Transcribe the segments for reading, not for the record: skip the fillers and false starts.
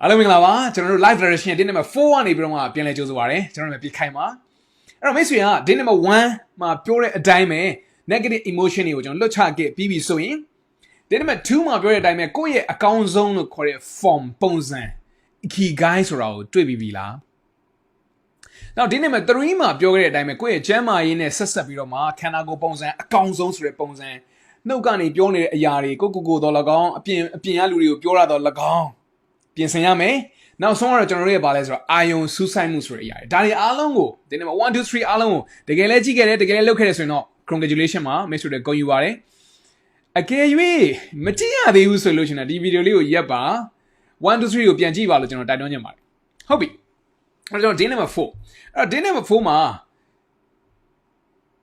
အားလုံးမင်္ဂလာပါကျွန်တော်တို့ live direction ဒီနေ့မှာ4ကနေပြီးတော့မှပြန်လဲကြိုးစားပါရစေကျွန်တော်တို့ပြခိုင်ပါအဲ့တော့မိတ်ဆွေကဒီနေ့မှာ1မှာပြောတဲ့အတိုင်းပဲ negative emotion တွေကိုကျွန်တော်လွတ်ချခဲ့ပြီးပြီဆိုရင်ဒီနေ့မှာ2မှာပြောတဲ့အတိုင်းပဲကိုယ့်ရဲ့အကောင်းဆုံးလို့ခေါ်တဲ့ form ပုံစံ ikigai ဆိုတာကိုတွေ့ပြီးပြီလားနောက်ဒီနေ့မှာ3မှာပြောခဲ့တဲ့အတိုင်းပဲကိုယ့်ရဲ့ကျမ်းမာရေးနဲ့ဆက်ဆက်ပြီးတော့မှခန္ဓာကိုယ်ပုံစံအကောင်းဆုံးဆိုတဲ့ပုံစံနှုတ်ကနေပြောနေတဲ့အရာတွေကိုတော့၎င်းအပြင်ကလူတွေကိုပြောရတော့၎င်းပြင်ဆင်ရမယ်နောက်ဆုံးကတော့ကျွန်တော်တို့ရဲ့ဘာလဲဆိုတော့အာယုံစူးစိုက်မှုဆိုတဲ့အရာတွေဒါတွေအားလုံးကိုဒီနေ့မှာ1 2 3အားလုံးကိုတကယ်လဲကြည့်ခဲ့တယ်တကယ်လဲလုပ်ခဲ့တယ်ဆိုရင်တော့ congratulation ပါမိတ်ဆွေတွေဂုဏ်ယူပါတယ်အကယ်၍မကြည့်ရသေးဘူးဆိုလို့ရှိရင်ဒီဗီဒီယိုလေးကိုရပ်ပါ1 2 3ကိုပြန်ကြည့်ပါလို့ကျွန်တော်တိုက်တွန်းချင်ပါတယ်ဟုတ်ပြီအဲ့တော့ day number 4အဲ့တော့ day number 4မှာ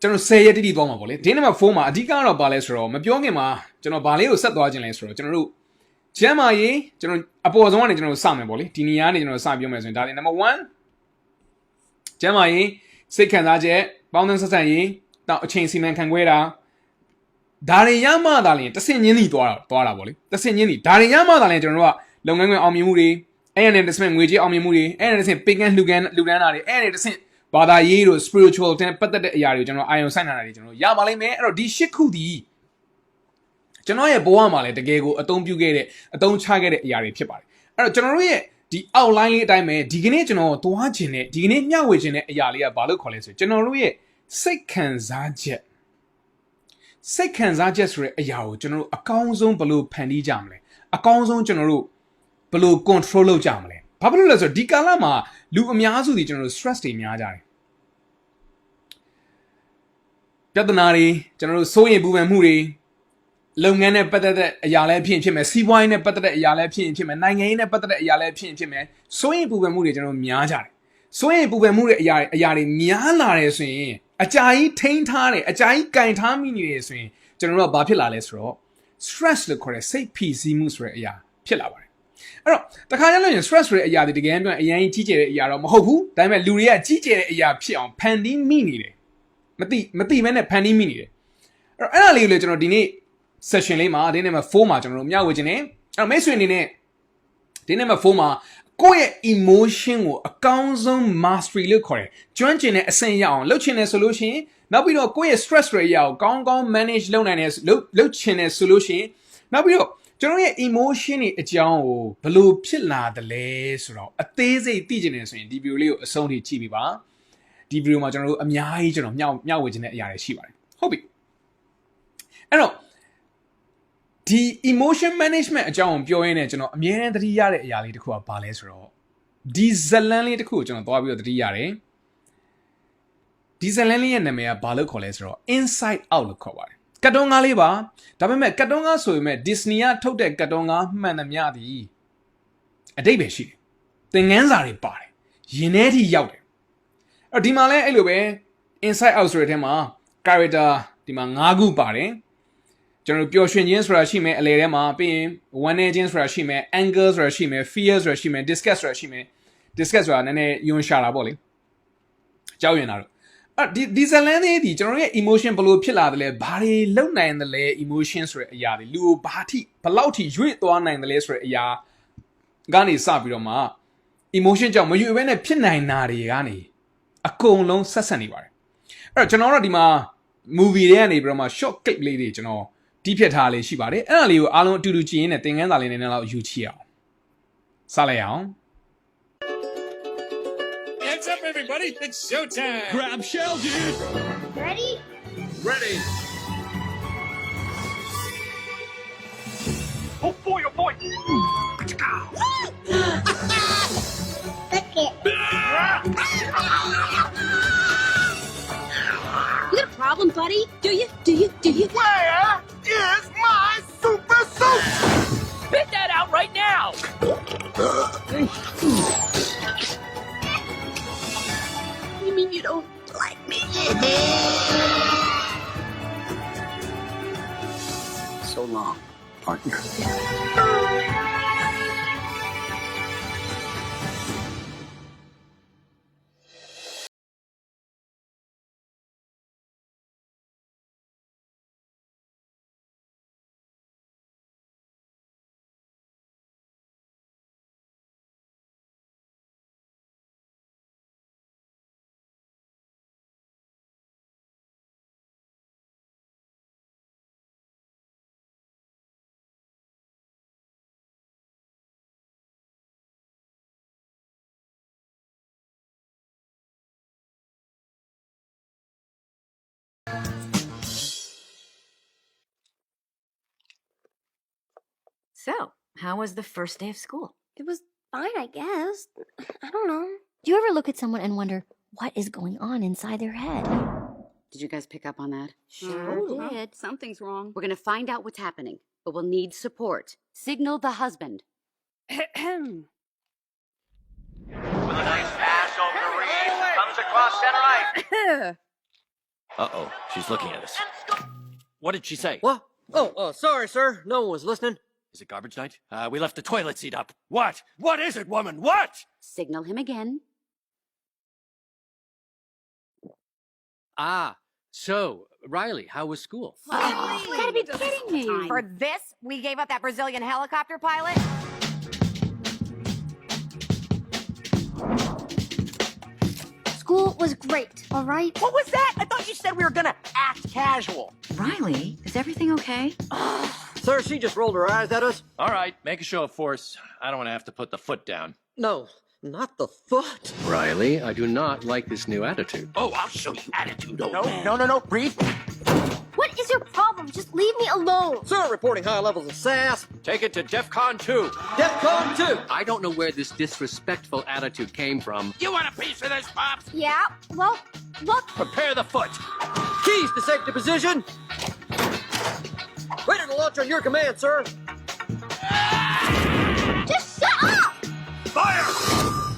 ကျွန်တော်10ရက်တိတိသွားမှာပေါ့လေ day number 4မှာအဓိကတော့ဘာလဲဆိုတော့မပြောခင်မှာကျွန်တော်ဘာလေးကိုဆက်သွားခြင်းလဲဆိုတော့ကျွန်တော်တို့ကျမ်းမာရေးကျွန်တော်အပေါ်ဆုံးကနေကျွန်တော်စမယ်ပေါ့လေဒီနေရာကနေကျွန်တော်စပြောမယ်ဆိုရင်ဒါလေး number 1ကျမ်းမာရေးစိတ်ခံစားချက်ပေါင်းသင်းဆက်ဆံရေးနောက်အချိန်စီမံခန့်ခွဲတာဒါတွေရမှသာလျှင်တဆင့်ချင်းစီသွားတာပေါ့လေတဆင့်ချင်းစီဒါတွေရမှသာလျှင်ကျွန်တော်တို့ကလုပ်ငန်းခွင်အောင်မြင်မှုတွေအဲ့ရနဲ့တဆင့်ငွေကြေးအောင်မြင်မှုတွေအဲ့ရနဲ့တဆင့်ပင်ကန်းလှူဒန်းတာတွေအဲ့ရနဲ့တဆင့်ဘာသာရေးတို့ spiritual တဲ့ပတ်သက်တဲ့အရာတွေကျွန်တော်အာရုံစိုက်နေတာတွေကျွန်တော်ရပါလိမ့်မယ်အဲ့တော့ဒီ၈ခုဒီကျွန်တော်ရဲ့ဘဝမှာလည်းတကယ်ကိုအသုံးပြုခဲ့တဲ့အသုံးချခဲ့တဲ့အရာတွေဖြစ်ပါတယ်အဲ့တော့ကျွန်တော်တို့ရဲ့ဒီ outline လေးအတိုင်းပဲဒီကနေ့ကျွန်တော်သွားခြင်းနဲ့ဒီကနေ့မျှဝေခြင်းတဲ့အရာလေးကဘာလို့ခေါ်လဲဆိုကျွန်တော်တို့ရဲ့စိတ်ခံစားချက်ဆိုတဲ့အရာကိုကျွန်တော်တို့အကောင်းဆုံးဘယ်လိုဖန်တီးကြမလဲအကောင်းဆုံးကျွန်တော်တို့ဘယ်လို control လုပ်ကြမလဲဘာဖြစ်လို့လဲဆိုတော့ဒီကာလမှာလူအများစုဒီကျွန်တော်တို့ stress တွေများကြတယ်ပြဿနာတွေကျွန်တော်တို့စိုးရိမ်ပူပန်မှုတွေလုပ်ငန်းနဲ့ပတ်သက်တဲ့အရာလည်းဖြစ်မယ်စီးပွားရေးနဲ့ပတ်သက်တဲ့အရာလည်းဖြစ်မယ်နိုင်ငံရေးနဲ့ပတ်သက်တဲ့အရာလည်းဖြစ်မယ်စိုးရိမ်ပူပန်မှုတွေကျွန်တော်များကြတယ်စိုးရိမ်ပူပန်မှုတဲ့အရာတွေများလာတယ်ဆိုရင်အကြာကြီးထိန်းထားတယ်အကြာကြီးကင်ထားမိနေတယ်ဆိုရင်ကျွန်တော်တို့ကဘာဖြစ်လာလဲဆိုတော့ stress လို့ခေါ်တဲ့စိတ်ဖိစီးမှုဆိုတဲ့အရာဖြစ်လာပါတယ်အဲ့တော့တခါကျလို့ရင် stress ဆိုတဲ့အရာတွေတကယ်ပြောရင်အရင်ကြီးကျယ်တဲ့အရာတော့မဟုတ်ဘူးဒါပေမဲ့လူတွေကကြီးကျယ်တဲ့အရာဖြစ်အောင်ဖန်တီးမိနေတယ်မသိမဲနဲ့ဖန်တီးမိနေတယ်အဲ့ဒါလေးကိုလေကျွန်တော်ဒီနေ့ session လေးမှာဒီနေ့မှာ4မှာကျွန်တော်တို့မျှဝေခြင်းနဲ့အဲ့တော့မိတ်ဆွေအနေနဲ့ဒီနေ့မှာ4မှာကိုယ့်ရဲ့ emotion ကိုအကောင်းဆုံး mastery လို့ခေါ်တယ်ကျွမ်းကျင်တဲ့အဆင့်ရအောင်လုပ်ချင်တယ်ဆိုလို့ရှိရင်နောက်ပြီးတော့ကိုယ့်ရဲ့ stress တွေရအောင်ကောင်းကောင်း manage လုပ်နိုင်တယ်လုပ်ချင်တယ်ဆိုလို့ရှိရင်နောက်ပြီးတော့ကျွန်တော်ရဲ့ emotion တွေအကြောင်းကိုဘယ်လိုဖြစ်လာသလဲဆိုတော့အသေးစိတ်သိချင်တယ်ဆိုရင်ဒီ video လေးကိုအဆုံးထိကြည့်ပြီးပါဒီ video မှာကျွန်တော်တို့အများကြီးကျွန်တော်မျှဝေခြင်းတဲ့အရာတွေရှိပါတယ်ဟုတ်ပြီအဲ့တော့ဒီ emotion management အကြောင်းကိုပြောရင်းနဲ့ကျွန်တော်အမြဲတမ်းသတိရတဲ့အရာလေးတစ်ခုကဘာလဲဆိုတော့ဒီဇလန်းလေးတစ်ခုကိုကျွန်တော်သွားပြီးတော့သတိရတယ်ဒီဇလန်းလေးရဲ့နာမည်ကဘာလို့ခေါ်လဲဆိုတော့ inside out လို့ခေါ်ပါတယ်ကတ်တုန်းကားလေးပါဒါပေမဲ့ကတ်တုန်းကားဆိုပေမဲ့ Disney ကထုတ်တဲ့ကတ်တုန်းကားမှန်သမျှသည်အတိတ်ပဲရှိတယ်သင်ခန်းစာတွေပါတယ်ရင်ထဲထိရောက်တယ်အဲ့ဒီမှာလဲအဲ့လိုပဲ inside out ဆိုတဲ့အထဲမှာ character ဒီမှာ5ခုပါတယ်ကျွန်တော်ပျော်ရွှင်ခြင်းဆိုတာရှိမယ်အလယ်ထဲမှာပြီးရင် one နေခြင်းဆိုတာရှိမယ် anger ဆိုတာရှိမယ် fear ဆိုတာရှိမယ် disgust ဆိုတာရှိမယ် disgust ဆိုတာနည်းနည်းယွန်းရှာတာပေါ့လေကြောက်ရွံ့တာတော့ဒီဇလန်လေးဒီကျွန်တော်ရဲ့ emotion ဘယ်လိုဖြစ်လာတယ်လဲဘာတွေလုံနိုင်တယ်လဲ emotion ဆိုတဲ့အရာတွေလူကိုဘယ်လောက်ထိရွေ့သွားနိုင်တယ်လဲဆိုတဲ့အရာကနေစပြီးတော့မှ emotion ကြောင့်မရွေ့ဘဲနဲ့ဖြစ်နိုင်တာတွေကနေအကုန်လုံးဆက်ဆက်နေပါတယ်အဲ့တော့ကျွန်တော်တို့ဒီမှာ movie တွေကနေပြီးတော့မှ short clip လေးတွေကျွန်တော်တီးဖြတ်ထားလေးရှိပါတယ်အဲ့ဒါလေးကိုအားလုံးအတူတူကြည့်ရင်းနဲ့သင်ခန်းစာလေးနည်းနည်းလောက်ယူချအောင်စလိုက်အောင် Hands up everybody it's showtime Grab shell dude Ready? Ready Oh boy Look it. You got a problem, buddy? Do you? Where is my super suit? Spit that out right now You mean you don't like me? So long, partner. So, how was the first day of school? It was fine, I guess. I don't know. Do you ever look at someone and wonder what is going on inside their head? Did you guys pick up on that? Sure Well, did. Something's wrong. We're gonna find out what's happening, but we'll need support. Signal the husband. With a nice pass over to Reed. Comes across center ice. Uh-oh, she's looking at us. What did she say? What? Oh, sorry, sir. No one was listening. Is it garbage night? We left the toilet seat up. What? What is it, woman? What? Signal him again. Ah, so, Riley, how was school? You gotta be kidding me. For this, we gave up that Brazilian helicopter pilot? School was great, all right? What was that? I thought you said we were gonna act casual. Riley, is everything okay? Sir, she just rolled her eyes at us. All right, make a show of force. I don't want to have to put the foot down. No, not the foot. Riley, I do not like this new attitude. Oh, I'll show you attitude, old man. No. Breathe. What is your problem? Just leave me alone. Sir, reporting high levels of sass. Take it to DEFCON 2. DEFCON 2. I don't know where this disrespectful attitude came from. You want a piece of this, Pops? Yeah, well, look. Prepare the foot. Keys to safety position. Ready to launch on your command, sir. Just shut up! Fire!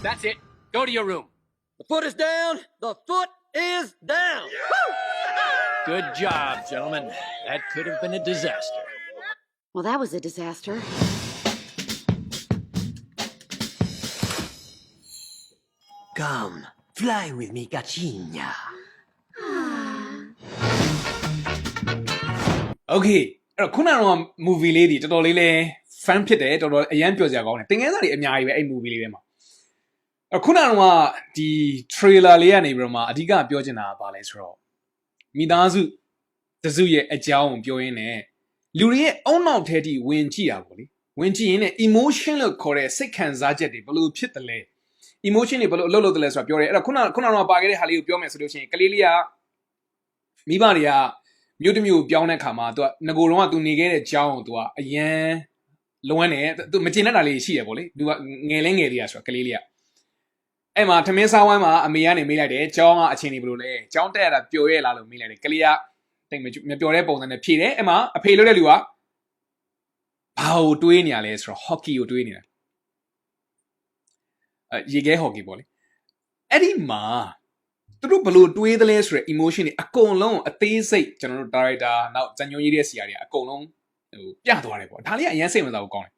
That's it. Go to your room. The foot is down. The foot is down. Woo! Good job, gentlemen. That could have been a disaster. Well, that was a disaster. Come, fly with me, Gachina. Okay အဲ့တော့ခုနကတော့ movie လေးတွေတော်တော်လေးလဲ fan ဖြစ်တယ်တော်တော်အရန်ပြောစရာကောင်းတယ်တင်ငယ်သားတွေအများကြီးပဲအဲ့ movie လေးထဲမှာအဲ့ခုနကတော့ဒီ trailer လေးကနေပြီးတော့မှအဓိကပြောချင်တာကဘာလဲဆိုတော့မိသားစုတစုရဲ့အကြောင်းကိုပြောရင်းနဲ့လူတွေရဲ့အုံနောက်ထဲထိဝင်ကြည့်တာပေါ့လေဝင်ကြည့်ရင်းနဲ့ emotion လို့ခေါ်တဲ့စိတ်ခံစားချက်တွေဘယ်လိုဖြစ်တယ်လဲ emotion တွေဘယ်လိုအလုပ်လုပ်တယ်လဲဆိုတာပြောတယ်အဲ့တော့ခုနကတော့ပါခဲ့တဲ့ဟာလေးကိုပြောမယ်ဆိုလို့ရှိရင်ကလေးလေးကမိဘတွေကမြို့တစ်မြို့ပြောင်းတဲ့ခါမှာ तू ကငကိုတော့က तू နေခဲ့တဲ့ကြောင်းကို तू ကအရန်လွမ်းနေ तू မကျင်တတ်တာလေးရှိတယ်ပေါ့လေ तू ကငယ်လေးငယ်လေးอ่ะဆိုတာကလေးလေးကအဲ့မှာထမင်းစားဝိုင်းမှာအမေကနေမေးလိုက်တယ်ကြောင်းကအချင်းနေဘယ်လိုလဲကြောင်းတက်ရတာပျော်ရဲလားလို့မေးလိုက်တယ်ကလေးကတိတ်မပျော်တဲ့ပုံစံနဲ့ဖြေတယ်အဲ့မှာအဖေလို့တဲ့လူကဘာကိုတွေးနေရလဲဆိုတော့ hockey ကိုတွေးနေတာရေခဲ hockey ပေါ့လေအဲ့ဒီမှာသူတို့ဘလို့တွေးသလဲဆိုတဲ့ emotion တွေအကုန်လုံးအသေးစိတ်ကျွန်တော်တို့ director နောက်ဇာညွန်ကြီးရဲ့ဆရာတွေအကုန်လုံးဟိုပြသွားတယ်ပေါ့ဒါလေးကအရင်စိတ်ဝင်စားဖို့ကောင်းတယ်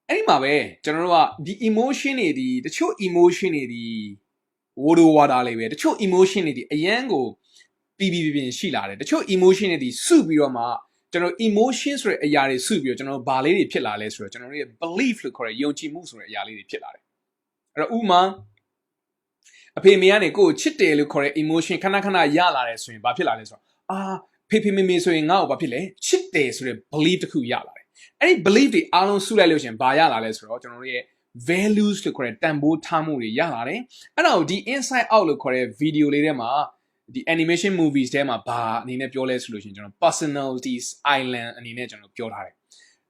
အဲ့ဒီမှာပဲကျွန်တော်တို့ကဒီ emotion တွေဒီတချို့ emotion တွေဒီဝိုဒိုဝါတာလေးပဲတချို့ emotion တွေဒီအရန်ကိုပြင်းရှိလာတယ်တချို့ emotion တွေဒီစုပြီးတော့မှကျွန်တော် emotion ဆိုတဲ့အရာတွေစုပြီးတော့ကျွန်တော်ဘာလေးတွေဖြစ်လာလဲဆိုတော့ကျွန်တော်တို့ရဲ့ belief လို့ခေါ်တဲ့ယုံကြည်မှုဆိုတဲ့အရာလေးတွေဖြစ်လာတယ်အဲ့တော့ဥမာအဖေမေကနေကိုယ်ချစ်တယ်လို့ခေါ်တဲ့ emotion ခဏခဏရလာတယ်ဆိုရင်ဘာဖြစ်လာလဲဆိုတော့ဖေမေမေဆိုရင်ငါ့ကိုဘာဖြစ်လဲချစ်တယ်ဆိုတဲ့ belief တစ်ခုရလာတယ်အဲ့ဒီ belief တွေအားလုံးစုလိုက်လို့ရှိရင်ဘာရလာလဲဆိုတော့ကျွန်တော်တို့ရဲ့ values လို့ခေါ်တဲ့တန်ဖိုးထားမှုတွေရလာတယ်အဲ့တော့ဒီ inside out လို့ခေါ်တဲ့ video လေးထဲမှာဒီ animation movies ထဲမှာဘာအနေနဲ့ပြောလဲဆိုလို့ရှိရင်ကျွန်တော် personalities island အနေနဲ့ကျွန်တော်ပြောထားတယ်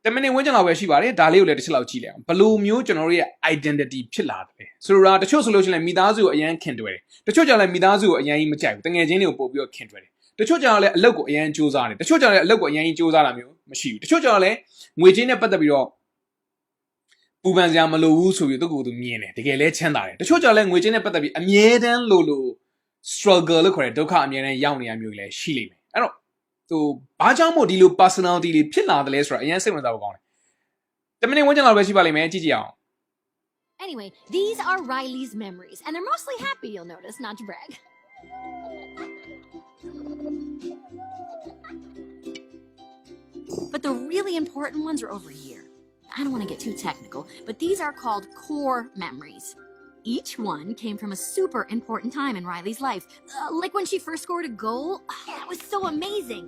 10မိနစ်ဝန်းကျင်လောက်ပဲရှိပါတယ်ဒါလေးကိုလည်းတစ်ချက်လောက်ကြည့်လိုက်အောင်ဘယ်လိုမျိုးကျွန်တော်တို့ရဲ့ identity ဖြစ်လာတယ်ဆိုတော့တချို့ဆိုလို့ရှိရင်မိသားစုကိုအရန်ခင်တွယ်တယ်တချို့ကြောင့်လည်းမိသားစုကိုအရန်ကြီးမကြိုက်ဘူးတငယ်ချင်းတွေကိုပို့ပြီးတော့ခင်တွယ်တယ်တချို့ကြောင့်လည်းအလုပ်ကိုအရန်စူးစမ်းတယ်တချို့ကြောင့်လည်းအလုပ်ကိုအရန်ကြီးစူးစမ်းတာမျိုးမရှိဘူးတချို့ကြောင့်လည်းငွေချင်းနဲ့ပတ်သက်ပြီးတော့ပူပန်စရာမလိုဘူးဆိုပြီးသူကသူမြင်တယ်တကယ်လဲချမ်းသာတယ်တချို့ကြောင့်လည်းငွေချင်းနဲ့ပတ်သက်ပြီးအမြဲတမ်းလို struggle လို့ခေါ်တဲ့ဒုက္ခအမြဲတမ်းရောက်နေရမျိုးလည်းရှိလိမ့်မယ်အဲ့တော့သူဘာကြောင့်မို့ဒီလို personality တွေဖြစ်လာတယ်လဲဆိုတာအရင်စိတ်ဝင်စားဖို့ကောင်းတယ်10မိနစ်ဝန်းကျင်လောက်ပဲရှိပါလိမ့်မယ်ကြည့်ကြည့်အောင် Anyway, these are Riley's memories, and they're mostly happy, you'll notice, not to brag. But the really important ones are over here. I don't want to get too technical, but these are called core memories. Each one came from a super important time in Riley's life. Like when she first scored a goal. That was so amazing.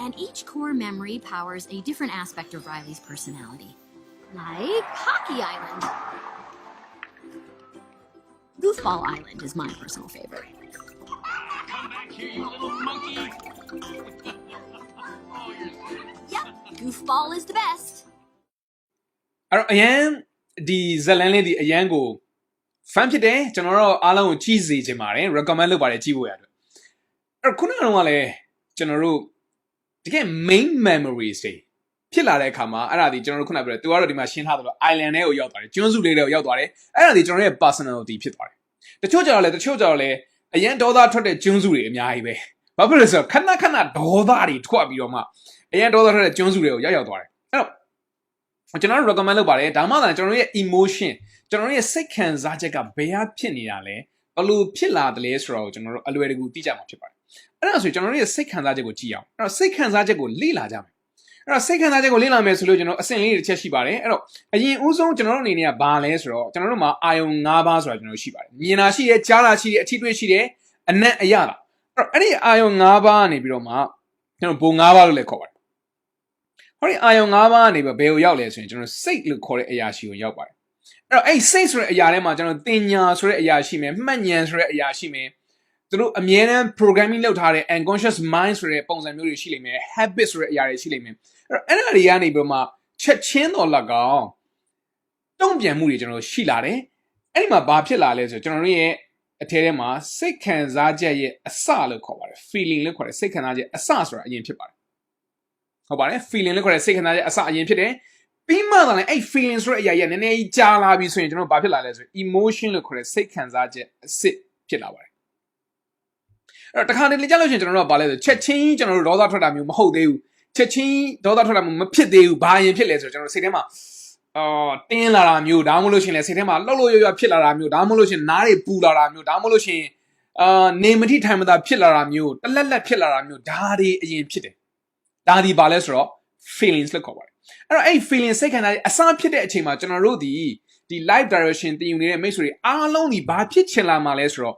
And each core memory powers a different aspect of Riley's personality. Like Hockey Island. Goofball Island is my personal favorite. Come back here, you little monkey. Yep, Goofball is the best. အဲ့တော့အရန်ဒီဇလန်လေးဒီအရန်ကို fan ဖြစ်တယ်ကျွန်တော်တို့အားလုံးကိုကြည့်စေချင်ပါတယ် recommend လုပ်ပါတယ်ကြည့်ဖို့ရတယ်အဲ့ခုနကတော့လည်းကျွန်တော်တို့တကယ် main memories တွေဖြစ်လာတဲ့အခါမှာအဲ့ဒါဒီကျွန်တော်တို့ခုနပြောတယ်သူကတော့ဒီမှာရှင်းထားသလို island ထဲကိုရောက်သွားတယ်ကျွန်းစုလေးတွေကိုရောက်သွားတယ်အဲ့ဒါဒီကျွန်တော်ရဲ့ personality ဖြစ်သွားတယ်တချို့ကြတော့လည်းအရန်ဒေါသထွက်တဲ့ကျွန်းစုတွေအများကြီးပဲဘာဖြစ်လို့လဲဆိုတော့ခဏဒေါသတွေထွက်ပြီးတော့မှအရန်ဒေါသထွက်တဲ့ကျွန်းစုတွေကိုရောက်သွားတယ်အဲ့တော့ကျွန်တော်တို့ recommend လုပ်ပါတယ်ဒါမှသာကျွန်တော်ရဲ့ emotion ကျွန်တော်ရဲ့စိတ်ခံစားချက်ကဘယ်ဟာဖြစ်နေတာလဲဘလို့ဖြစ်လာတယ်လဲဆိုတော့ကျွန်တော်တို့အလွယ်တကူသိကြမှာဖြစ်ပါတယ်အဲ့ဒါဆိုကျွန်တော်တို့ရဲ့စိတ်ခံစားချက်ကိုကြည့်အောင်အဲ့တော့စိတ်ခံစားချက်ကိုလေ့လာကြမယ်အဲ့တော့စိတ်ခံစားချက်ကိုလေ့လာမယ်ဆိုလို့ကျွန်တော်အဆင့်လေးတစ်ချက်ရှိပါတယ်အဲ့တော့အရင်ဦးဆုံးကျွန်တော်တို့အနေနဲ့ကဘာလဲဆိုတော့ကျွန်တော်တို့မှာအာယုံ၅ပါးဆိုတာကျွန်တော်တို့ရှိပါတယ်မြင်တာရှိတယ်ကြားတာရှိတယ်အထီးတွေ့ရှိတယ်အနက်အရတာအဲ့ဒီအာယုံ၅ပါးကနေပြီးတော့မှကျွန်တော်ဘုံ၅ပါးလို့လည်းခေါ်ပါတယ်ဟောဒီအာယုံ၅ပါးကနေပြီးဘယ်ကိုရောက်လဲဆိုရင်ကျွန်တော်စိတ်လို့ခေါ်တဲ့အရာရှိကိုရောက်ပါတယ်အဲ့တော့အဲ့စိတ်ဆိုတဲ့အရာထဲမှာကျွန်တော်တင်ညာဆိုတဲ့အရာရှိမယ်မှတ်ဉာဏ်ဆိုတဲ့အရာရှိမယ်သူတို့အမြဲတမ်း programming လုပ်ထားတဲ့ unconscious mind ဆိုတဲ့ပုံစံမျိုးတွေရှိလိမ့်မယ် habit ဆိုတဲ့အရာတွေရှိလိမ့်မယ်အဲ့ဒါတွေကနေပြီးမှချက်ချင်းတော်လက်ကောင်တုံ့ပြန်မှုတွေကျွန်တော်ရှိလာတယ်အဲ့ဒီမှာဘာဖြစ်လာလဲဆိုကျွန်တော်တို့ရဲ့အထဲထဲမှာစိတ်ခံစားချက်ရဲ့အစလို့ခေါ်ပါတယ် feeling လို့ခေါ်တယ်စိတ်ခံစားချက်အစဆိုတာအရင်ဖြစ်ပါတယ်ဟုတ်ပါတယ် feeling လို့ခေါ်တဲ့စိတ်ခံစားချက်အစအရင်ဖြစ်တယ်ပြီးမှသာလည်းအဲ့ feeling ဆိုတဲ့အရာကြီးနည်းနည်းကြီးကြာလာပြီဆိုရင်ကျွန်တော်ဘာဖြစ်လာလဲဆိုရင် emotion လို့ခေါ်တဲ့စိတ်ခံစားချက်အစစ်ဖြစ်လာပါတယ်အဲ့တော့တခါတလေကြာလို့ရှိရင်ကျွန်တော်တို့ကဘာလဲဆိုချက်ချင်းကျွန်တော်တို့ဒေါသထွက်တာမျိုးမဟုတ်သေးဘူးချက်ချင်းဒေါသထွက်တာမျိုးမဖြစ်သေးဘူးဘာရင်ဖြစ်လဲဆိုတော့ကျွန်တော်စိတ်ထဲမှာတင်းလာတာမျိုးဒါမှမဟုတ်လို့ရှိရင်လည်းစိတ်ထဲမှာလှုပ်လှုပ်ရွရွဖြစ်လာတာမျိုးဒါမှမဟုတ်လို့ရှိရင်နားတွေပူလာတာမျိုးဒါမှမဟုတ်လို့ရှိရင်နေမထိထိုင်မသာဖြစ်လာတာမျိုးတလက်လက်ဖြစ်လာတာမျိုးဒါတွေအရင်ဖြစ်တယ်ဒါဒီဘာလဲဆိုတော့ feelings လို့ခေါ်ပါတယ်အဲ့တော့အဲ့ feeling စိတ်ခံစားချက်အစဖြစ်တဲ့အချိန်မှာကျွန်တော်တို့ဒီ live direction တင်ယူနေတဲ့မိတ်ဆွေတွေအားလုံးဒီဘာဖြစ်ချင်လာမှာလဲဆိုတော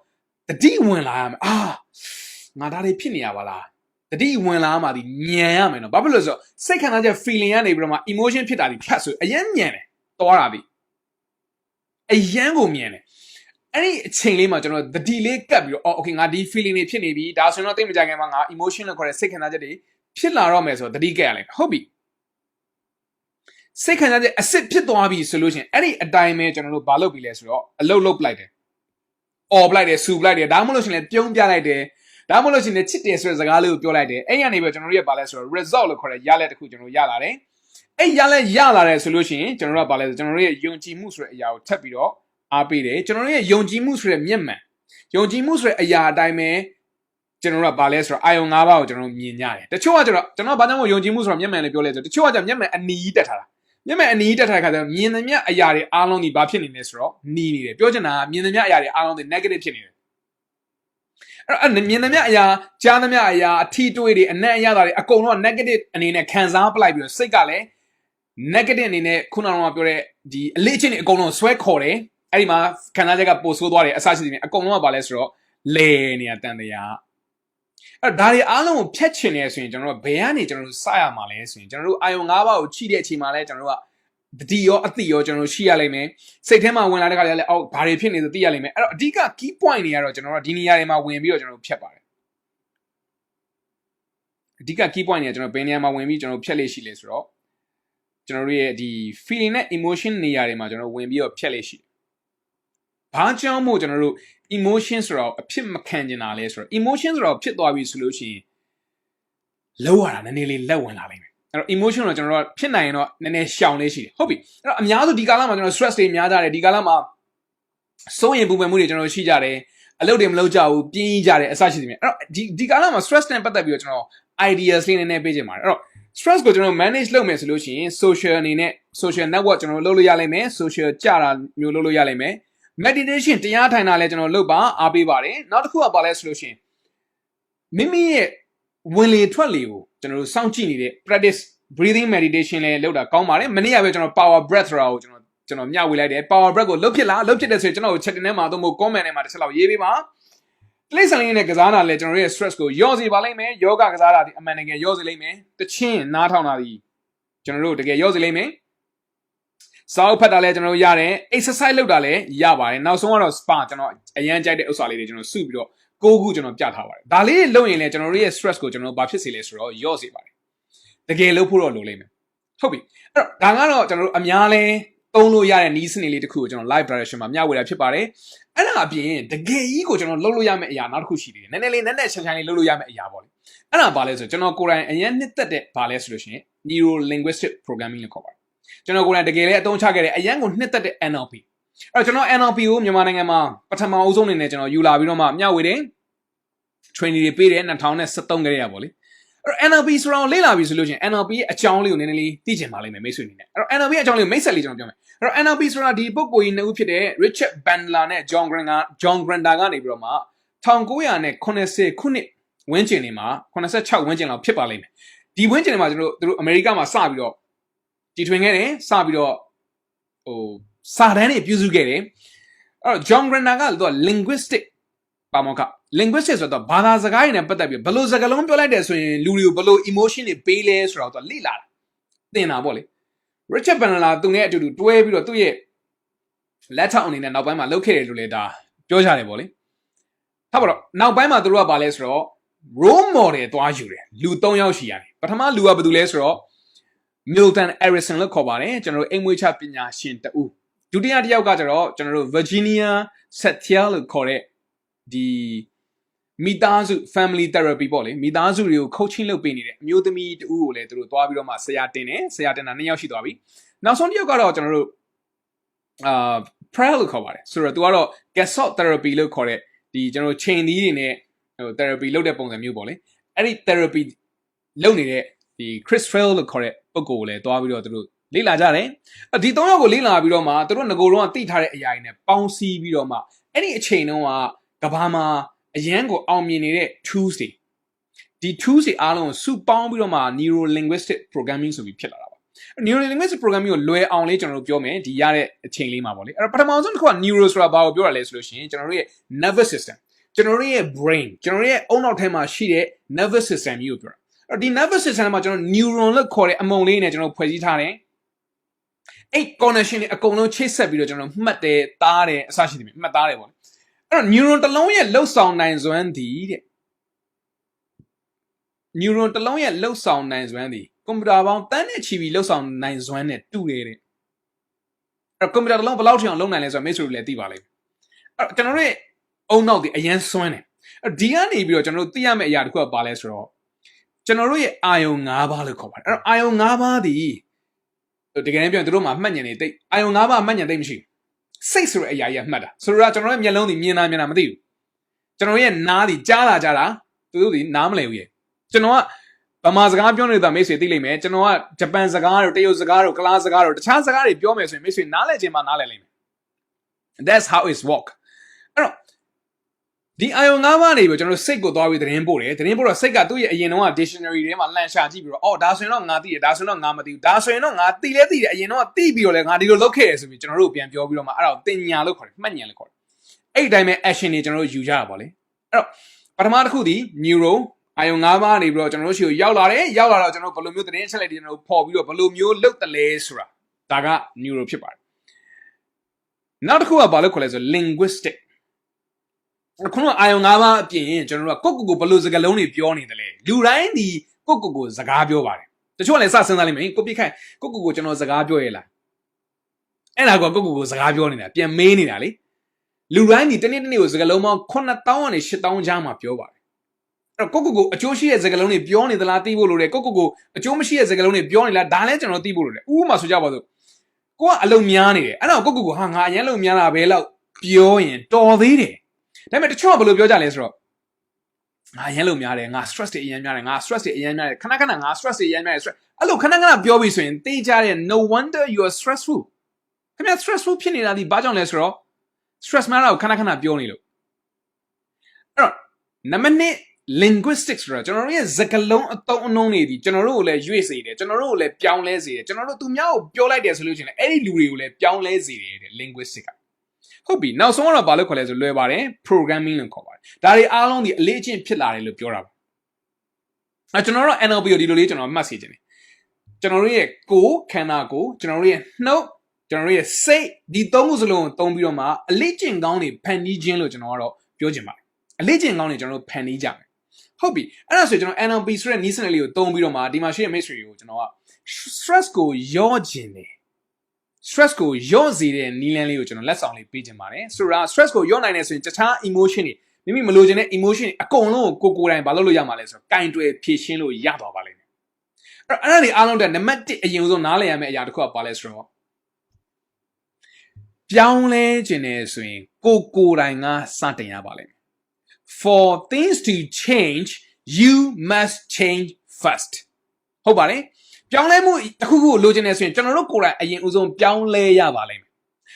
့တတိဝင်လာရမယ်ငါဒါတွေဖြစ်နေရပါလားတတိဝင်လာမှဒီညံရမယ်နော်ဘာဖြစ်လို့လဲဆိုတော့စိတ်ခံစားချက် feeling ကနေပြီးတော့မှ emotion ဖြစ်တာဒီဖြတ်ဆိုအရင်ညံတယ်သွားတာဒီအရင်ကိုမြင်တယ်အဲ့ဒီအချိန်လေးမှာကျွန်တော်တတိလေးကပ်ပြီးတော့okay ငါဒီ feeling တွေဖြစ်နေပြီဒါဆိုရင်တော့သိမကြခင်မှာငါ emotion လို့ခေါ်တဲ့စိတ်ခံစားချက်တွေဖြစ်လာတော့မယ်ဆိုတော့တတိကပ်ရလိုက်ဟုတ်ပြီစိတ်ခံစားချက်အစစ်ဖြစ်သွားပြီဆိုလို့ရှိရင်အဲ့ဒီအတိုင်းပဲကျွန်တော်တို့ဘာလုပ်ပြီလဲဆိုတော့အလုပ်လုပ်ပလိုက်တယ်အော်ပလိုက်တယ်စူပလိုက်တယ်ဒါမှမဟုတ်လို့ရှိရင်လည်းပြုံးပြလိုက်တယ်ဒါမှမဟုတ်လို့ရှိရင်ချစ်တယ်ဆိုတဲ့စကားလေးကိုပြောလိုက်တယ်အဲ့ရနေပဲကျွန်တော်တို့ရဲ့ဘာလဲဆိုတော့ result လို့ခေါ်တဲ့ရလဒ်တစ်ခုကျွန်တော်တို့ရလာတယ်အဲ့ရလဒ်ရလာတယ်ဆိုလို့ရှိရင်ကျွန်တော်တို့ကဘာလဲဆိုကျွန်တော်တို့ရဲ့ယုံကြည်မှုဆိုတဲ့အရာကိုထပ်ပြီးတော့အားပေးတယ်ကျွန်တော်တို့ရဲ့ယုံကြည်မှုဆိုတဲ့မျက်မှန်ယုံကြည်မှုဆိုတဲ့အရာအတိုင်းပဲကျွန်တော်တို့ကဘာလဲဆိုတော့အာယုံ၅ပါးကိုကျွန်တော်တို့မြင်ကြတယ်တချို့ကကျွန်တော်ဘာကြောင့်မို့ယုံကြည်မှုဆိုတော့မျက်မှန်လေးပြောလဲဆိုတချို့ကမျက်မှန်အနီးတက်ထားတာမျက်မှန်အနီးတက်ထားတဲ့ခါကျတော့မြင်သမျှအရာတွေအားလုံးဒီဘာဖြစ်နေလဲဆိုတော့နီးနေတယ်ပြောချင်တာကမြင်သမျှအရာတွေအားလုံးဒီ negative ဖြစ်နေတယ်အဲ့မြင်သမျှအရာကြားသမျှအရာအထီးတွေးတွေအနက်အရသာတွေအကုန်လုံး negative အနေနဲ့ခံစားပလိုက်ပြီးတော့စိတ်ကလည်း negative အနေနဲ့ခုနကပြောတဲ့ဒီအလေးချင်းတွေအကုန်လုံးဆွဲခေါ်တယ်အဲ့ဒီမှာခံစားချက်ကပိုဆိုးသွားတယ်အစရှိနေအကုန်လုံးကဘာလဲဆိုတော့လေနေရတန်တရားအဲ့ဒါတွေအားလုံးကိုဖြတ်ချင်နေဆိုရင်ကျွန်တော်တို့ဘယ်ကနေကျွန်တော်တို့စရမှာလဲဆိုရင်ကျွန်တော်တို့အာယုံ၅ပါးကိုချိတဲ့အချိန်မှာလဲကျွန်တော်တို့ကတတိရောအတိရောကျွန်တော်တို့ရှိရလိမ့်မယ်စိတ်ထဲမှာဝင်လာတဲ့ခါကျလည်းအော်ဘာတွေဖြစ်နေသသိရလိမ့်မယ်အဲ့တော့အဓိက key point တွေကတော့ကျွန်တော်တို့ဒီနေရာတွေမှာဝင်ပြီးတော့ကျွန်တော်တို့ဖြတ်ပါတယ်အဓိက key point တွေကကျွန်တော်ဘယ်နေရာမှာဝင်ပြီးကျွန်တော်တို့ဖြတ်လေးရှိလဲဆိုတော့ကျွန်တော်တို့ရဲ့ဒီ feeling နဲ့ emotion နေရာတွေမှာကျွန်တော်ဝင်ပြီးတော့ဖြတ်လေးရှိဘာကြောင့်မို့ကျွန်တော်တို့ emotion ဆိုတော့အဖြစ်မခံကျင်တာလဲဆိုတော့ emotion ဆိုတော့ဖြစ်သွားပြီဆိုလို့ရှိရင်လောရတာနည်းနည်းလေးလက်ဝင်လာလိမ့်မယ်အဲ့တော့ emotion တော့ကျွန်တော်တို့ဖြစ်နိုင်ရင်တော့နည်းနည်းရှောင်လေးရှိတယ်ဟုတ်ပြီအဲ့တော့အများစုဒီကာလမှာကျွန်တော် stress တွေများကြတယ်ဒီကာလမှာစိုးရင်ပူပန်မှုတွေကျွန်တော်ရှိကြတယ်အလုပ်တွေမလုပ်ကြဘူးပြင်းကြတယ်အစရှိတယ်အဲ့တော့ဒီကာလမှာ stress နဲ့ပတ်သက်ပြီးတော့ကျွန်တော် ideas လေးနည်းနည်းပေးချင်ပါတယ်အဲ့တော့ stress ကိုကျွန်တော် manage လုပ်မယ်ဆိုလို့ရှိရင် social အနေနဲ့ social network ကျွန်တော်လုပ်လို့ရလိမ့်မယ် social ကြတာမျိုးလုပ်လို့ရလိမ့်မယ် meditation တရားထိုင်တာလဲကျွန်တော်လုပ်ပါအားပေးပါတယ်နောက်တစ်ခုကဘာလဲဆိုလို့ရှိရင်မိမိရဲ့ဝင်လေထွက်လေကိုကျွန်တော်တို့စောင့်ကြည့်နေတဲ့ practice breathing meditation လဲလုပ်တာကောင်းပါတယ်မနေ့ကပဲကျွန်တော် power breath ဆိုတာကိုကျွန်တော်မျှဝေလိုက်တယ် power breath ကိုလုပ်ဖြစ်လားလုပ်ဖြစ်တယ်ဆိုရင်ကျွန်တော်ကို chat ထဲမှာသို့မဟုတ် comment ထဲမှာတစ်ချက်လောက်ရေးပေးပါ တိရစ္ဆာန်လေးနဲ့ကစားတာလဲကျွန်တော်တို့ရဲ့ stress ကိုရော့စေပါလိမ့်မယ်ယောဂကစားတာဒီအမှန်တကယ်ရော့စေလိမ့်မယ်တချင်းနားထောင်တာဒီကျွန်တော်တို့တကယ်ရော့စေလိမ့်မယ်စာအုပ်ဖတ်တာလဲကျွန်တော်တို့ရတယ် exercise လုပ်တာလဲရပါတယ်နောက်ဆုံးကတော့ spa ကျွန်တော်အရန်ကြိုက်တဲ့ဥစ္စာလေးတွေကျွန်တော်စုပြီးတော့ကိုခုကျွန်တော်ပြထားပါတယ်ဒါလေးလုပ်ရင်လဲကျွန်တော်တို့ရဲ့ stress ကိုကျွန်တော်ဘာဖြစ်စေလဲဆိုတော့ရော့စေပါတယ်တကယ်လုပ်ဖို့တော့လိုလိမ့်မယ်ဟုတ်ပြီအဲ့တော့ဒါကတော့ကျွန်တော်တို့အများလဲသုံးလို့ရတဲ့နီးစနစ်လေးတစ်ခုကိုကျွန်တော် live direction မှာမျှဝေတာဖြစ်ပါတယ်အဲ့ဒါအပြင်တကယ်ကြီးကိုကျွန်တော်လုပ်လို့ရမယ့်အရာနောက်တစ်ခုရှိသေးတယ်နည်းနည်းလေးချမ်းချမ်းလေးလုပ်လို့ရမယ့်အရာပေါ့လေအဲ့ဒါဘာလဲဆိုကျွန်တော်ကိုယ်တိုင်အရင်နှစ်သက်တဲ့ဘာလဲဆိုလို့ရှိရင် neuro linguistic programming လို့ခေါ်ပါတယ်ကျွန်တော်ကိုယ်တိုင်တကယ်လည်းအသုံးချခဲ့တဲ့အရင်ကိုနှစ်သက်တဲ့ NLP အဲ့တော့ကျွန်တော် NLP ကိုမြန်မာနိုင်ငံမှာပထမအဦးဆုံးအနေနဲ့ကျွန်တော်ယူလာပြီးတော့မှမျှဝေတယ် training တွေပေးတယ်2013ခဲ့ရပါပေါ့လေအဲ့တော့ NLP ဆိုတော့လေ့လာပြီဆိုလို့ရှိရင် NLP ရဲ့အကြောင်းလေးကိုနည်းနည်းလေးသိချင်ပါလိမ့်မယ်မိတ်ဆွေအနေနဲ့အဲ့တော့ NLP ရဲ့အကြောင်းလေးကိုမိတ်ဆက်လေးကျွန်တော်ပြောမယ်အဲ့တော့ NLP ဆိုတာဒီပုဂ္ဂိုလ်ကြီးနှစ်ဦးဖြစ်တဲ့ Richard Bandler နဲ့ John Grinder ကနေပြီးတော့မှ1980ခုနှစ်ဝန်းကျင်တွေမှာ86ဝန်းကျင်လောက်ဖြစ်ပါလိမ့်မယ်ဒီဝန်းကျင်တွေမှာကျွန်တော်တို့အမေရိကမှာစပြီးတော့တီထွင်ခဲ့တယ်စပြီးတော့စာတန်းတွေပြုစုခဲ့တယ်အဲ့တော့ John Grinder ကသူက linguistic ပါမောက္ခ linguistic ဆိုတော့ဘာသာစကားရည်နဲ့ပတ်သက်ပြီးဘယ်လိုစကားလုံးပြောလိုက်တယ်ဆိုရင်လူတွေကိုဘယ်လို emotion တွေပေးလဲဆိုတော့သူကလေ့လာတာသင်တာပေါ့လေ Richard Bandler သူနဲ့အတူတူတွဲပြီးတော့သူ့ရဲ့လက်ထောက်အနေနဲ့နောက်ပိုင်းမှာလုပ်ခဲ့တယ်လို့လည်းဒါပြောကြတယ်ပေါ့လေထားပါတော့နောက်ပိုင်းမှာသူတို့ကဘာလဲဆိုတော့ role model သွားယူတယ်လူ3ယောက်ရှိရတယ်ပထမလူကဘာတူလဲဆိုတော့ Milton Erickson လို့ခေါ်ပါတယ်ကျွန်တော်တို့အိမ်မွေးချပညာရှင်တဦးဒုတိယတစ်ယောက်ကကျတော့ကျွန်တော်တို့ Virginia Satir လို့ခေါ်တဲ့ဒီမိသားစု family therapy ပေါ့လေမိသားစုတွေကို coaching လုပ်ပေးနေတဲ့အမျိုးသမီးတဦးကိုလည်းသူတို့သွားပြီးတော့မှဆရာတင်တယ်ဆရာတင်တာ2ယောက်ရှိသွားပြီနောက်ဆုံးတစ်ယောက်ကတော့ကျွန်တော်တို့prayer လို့ခေါ်ပါတယ်ဆိုတော့သူကတော့ Gasot therapy လို့ခေါ်တဲ့ဒီကျွန်တော်တို့ chain သီးတွေနဲ့therapy လုပ်တဲ့ပုံစံမျိုးပေါ့လေအဲ့ဒီ therapy လုပ်နေတဲ့ဒီ Chris Field လို့ခေါ်တဲ့ပုဂ္ဂိုလ်ကိုလည်းသွားပြီးတော့သူတို့လေ့လာကြတယ်ဒီ3ယောက်ကိုလေ့လာပြီးတော့မှသူတို့ငကိုယ်တော့သိထားတဲ့အရာတွေနဲ့ပေါင်းစည်းပြီးတော့မှအဲ့ဒီအချိန်တုန်းကကဘာမှာအရန်ကိုအောင်မြင်နေတဲ့ tools တွေဒီ tools တွေအားလုံးကိုစုပေါင်းပြီးတော့မှ neuro linguistic programming ဆိုပြီးဖြစ်လာတာပါ neuro linguistic programming ကိုလွယ်အောင်လေးကျွန်တော်တို့ပြောမယ်ဒီရတဲ့အချိန်လေးမှာပေါ့လေအဲ့တော့ပထမဆုံးတစ်ခုက neuro ဆိုတာဘာကိုပြောတာလဲဆိုလို့ရှိရင်ကျွန်တော်တို့ရဲ့ nervous system ကျွန်တော်တို့ရဲ့ brain ကျွန်တော်တို့ရဲ့အုံနောက်ထဲမှာရှိတဲ့ nervous system ကြီးကိုပြောတာအဲ့တော့ဒီ nervous system မှာကျွန်တော် neuron လို့ခေါ်တဲ့အမုံလေးနဲ့ကျွန်တော်ဖွဲ့စည်းထားတယ်အဲ့ connection တွေအကုန်လုံးချိတ်ဆက်ပြီးတော့ကျွန်တော်မှတ်တယ်သားတယ်အစရှိတယ်မှတ်သားတယ်ပေါ့လေအဲ့တော့ neuron တစ်လုံးရဲ့လှုပ်ဆောင်နိုင်စွမ်းသည်တဲ့ neuron တစ်လုံးရဲ့လှုပ်ဆောင်နိုင်စွမ်းသည်ကွန်ပျူတာပေါင်းတန်းနဲ့ချီပြီးလှုပ်ဆောင်နိုင်စွမ်းနဲ့တူတယ်တဲ့အဲ့တော့ကွန်ပျူတာတစ်လုံးဘယ်လောက်ထိအောင်လုပ်နိုင်လဲဆိုတော့မိတ်ဆွေတို့လည်းသိပါလိမ့်မယ်အဲ့တော့ကျွန်တော်တို့ရဲ့အုံနောက်ဒီအရန်စွမ်းတယ်အဲ့ဒီကနေပြီးတော့ကျွန်တော်တို့သိရမယ့်အရာတစ်ခုကဘာလဲဆိုတော့ကျွန်တော်တို့ရဲ့အာယုံ5ပါးလို့ခေါ်ပါတယ်အဲ့တော့အာယုံ5ပါးဒီတကယ်တမ်းပြောရင်တို့မှာမှတ်ဉာဏ်နေတိတ်အာယုံ5ပါးမှတ်ဉာဏ်တိတ်မရှိဘူးစိတ်ဆိုတဲ့အရာကြီးကမှတ်တာဆိုတော့ကျွန်တော်ရဲ့မျက်လုံးဒီမြင်တာမသိဘူးကျွန်တော်ရဲ့နားဒီကြားတာသူတို့ဒီနားမလည်ဘူးရဲ့ကျွန်တော်ကဗမာစကားပြောနေတာမိတ်ဆွေသိလိမ့်မယ်ကျွန်တော်ကဂျပန်စကားတို့တရုတ်စကားတို့ကလားစကားတို့တခြားစကားတွေပြောမယ်ဆိုရင်မိတ်ဆွေနားလည်ခြင်းမှနားလည်လိမ့်မယ် That's how it's work အဲ့တော့ဒီအာယုံ၅ပါးနေပြီးကျွန်တော်စိတ်ကိုသွားပြီးသတင်းပို့တော့စိတ်ကသူ့ရဲ့အရင်တော့ dictionary ထဲမှာလှန်ရှာကြည့်ပြီးတော့အော်ဒါဆိုရင်တော့ငါသိတယ်ဒါဆိုရင်တော့ငါမသိဘူးဒါဆိုရင်တော့ငါသိလဲသိတယ်အရင်တော့သိပြီးတော့လဲငါဒီလိုလုပ်ခဲ့ရဆိုပြီးကျွန်တော်တို့ပြန်ပြောပြီးတော့မှအဲ့ဒါကိုတင်ညာလို့ခေါ်တယ်မှတ်ဉာဏ်လို့ခေါ်တယ်အဲ့ဒီတိုင်းပဲ action တွေကျွန်တော်တို့ယူကြတာပေါ့လေအဲ့တော့ပထမတစ်ခုဒီ neuro အာယုံ၅ပါးနေပြီးတော့ကျွန်တော်တို့ရှိကိုရောက်လာတော့ကျွန်တော်တို့ဘယ်လိုမျိုးသတင်းအချက်လက်တွေကျွန်တော်တို့ဖော်ပြီးတော့ဘယ်လိုမျိုးလုပ်တယ်လဲဆိုတာဒါက neuro ဖြစ်ပါတယ်နောက်တစ်ခုကဘာလို့ခေါ်လဲဆို linguisticခုနအာယုံ၅ပါးအပြင်ကျွန်တော်တို့ကကိုဘယ်လိုစကားလုံးတွေပြောနေတယ်လဲလူတိုင်းဒီကိုစကားပြောပါတယ်တချို့ကလည်းစစဉ်းစားလိမ့်မယ်ကိုပြခိုင်ကိုကျွန်တော်စကားပြောရလားအဲ့ဒါကကိုစကားပြောနေတာပြန်မေးနေတာလေလူတိုင်းဒီတနေ့ကိုစကားလုံးပေါင်း9000ကနေ8000ကြားမှာပြောပါတယ်အဲ့တော့ကိုအကျိုးရှိတဲ့စကားလုံးတွေပြောနေသလားသိဖို့လိုတယ်ကိုအကျိုးမရှိတဲ့စကားလုံးတွေပြောနေလားဒါလည်းကျွန်တော်သိဖို့လိုတယ်ဥပမာဆိုကြပါစို့ကိုကအလုံများနေတယ်အဲ့တော့ကိုဟာငါအရင်လုံများတာပဲလောက်ပြောရင်တော်သေးတယ်ဒါပေမဲ့တချို့ကဘယ်လိုပြောကြလဲဆိုတော့ငါအရင်လုံများတယ်ငါ stress တွေအရင်များတယ်ငါ stress တွေအရင်များတယ်ခဏငါ stress တွေအရင်များတယ် stress အဲ့လိုခဏပြောပြီးဆိုရင်သိကြတဲ့ no wonder you are stressful ခင်ဗျာ stressful ဖြစ်နေတာဒီဘာကြောင့်လဲဆိုတော့ stress များတာကိုခဏပြောနေလို့အဲ့တော့နံပါတ်1 linguistics ဆိုတော့ကျွန်တော်တို့ရဲ့စကားလုံးအသုံးအနှုန်းတွေဒီကျွန်တော်တို့ကိုလည်းရွေ့စေတယ်ကျွန်တော်တို့ကိုလည်းပြောင်းလဲစေတယ်ကျွန်တော်တို့သူများကိုပြောလိုက်တယ်ဆိုလို့ရှိရင်အဲ့ဒီလူတွေကိုလည်းပြောင်းလဲစေတယ်တဲ့ linguistics က ဟုတ်ပြီနောက်ဆုံးကတော့ဘာလို့ခေါ်လဲဆိုလွယ်ပါတယ် programming လို့ခေါ်ပါတယ်ဒါတွေအားလုံးဒီအလေးအကျင့်ဖြစ်လာတယ်လို့ပြောတာပါကျွန်တော်တို့ NLP ကိုဒီလိုလေးကျွန်တော်မှတ်စီခြင်းတယ်ကျွန်တော်တို့ရဲ့ကိုယ်ခန္ဓာကိုယ်ကျွန်တော်တို့ရဲ့နှုတ်ကျွန်တော်တို့ရဲ့စိတ်ဒီသုံးခုစလုံးကိုသုံးပြီးတော့မှအလေးကျင့်ကောင်းတွေဖန်တီးခြင်းလို့ကျွန်တော်ကတော့ပြောချင်ပါတယ်အလေးကျင့်ကောင်းတွေကျွန်တော်တို့ဖန်တီးကြမယ်ဟုတ်ပြီအဲ့ဒါဆိုကျွန်တော် NLP ဆိုတဲ့နည်းစနစ်လေးကိုသုံးပြီးတော့မှဒီမှာရှိတဲ့ မိတ်ဆွေတွေကိုကျွန်တော်က stress ကိုရောခြင်းတယ် stress ကိုရောစေတဲ့နည်းလမ်းလေးကိုကျွန်တော်လက်ဆောင်လေးပေးခြင်းပါတယ်ဆိုတော့ stress ကိုရောနိုင်တယ်ဆိုရင်တခြား emotion တွေမိမိမလိုချင်တဲ့ emotion တွေအကုန်လုံးကိုကိုယ်တိုင်ဘာလုပ်လို့ရမှာလဲဆိုတော့ကင်တွယ်ဖြည့်ရှင်းလို့ရသွားပါလိမ့်မယ်အဲ့ဒါတွေအားလုံးတဲ့နံပါတ်1အရင်ဆုံးနားလည်ရမယ့်အရာတစ်ခုကဘာလဲဆိုတော့ပြောင်းလဲခြင်းနဲ့ဆိုရင်ကိုယ်တိုင်ကစတင်ရပါလိမ့်မယ် for things to change you must change first ဟုတ်ပါတယ်ပြောင်းလဲမှုတစ်ခုခုလိုချင်နေဆိုရင်ကျွန်တော်တို့ကိုယ်တိုင်အရင်ဦးဆုံးပြောင်းလဲရပါလိမ့်မယ်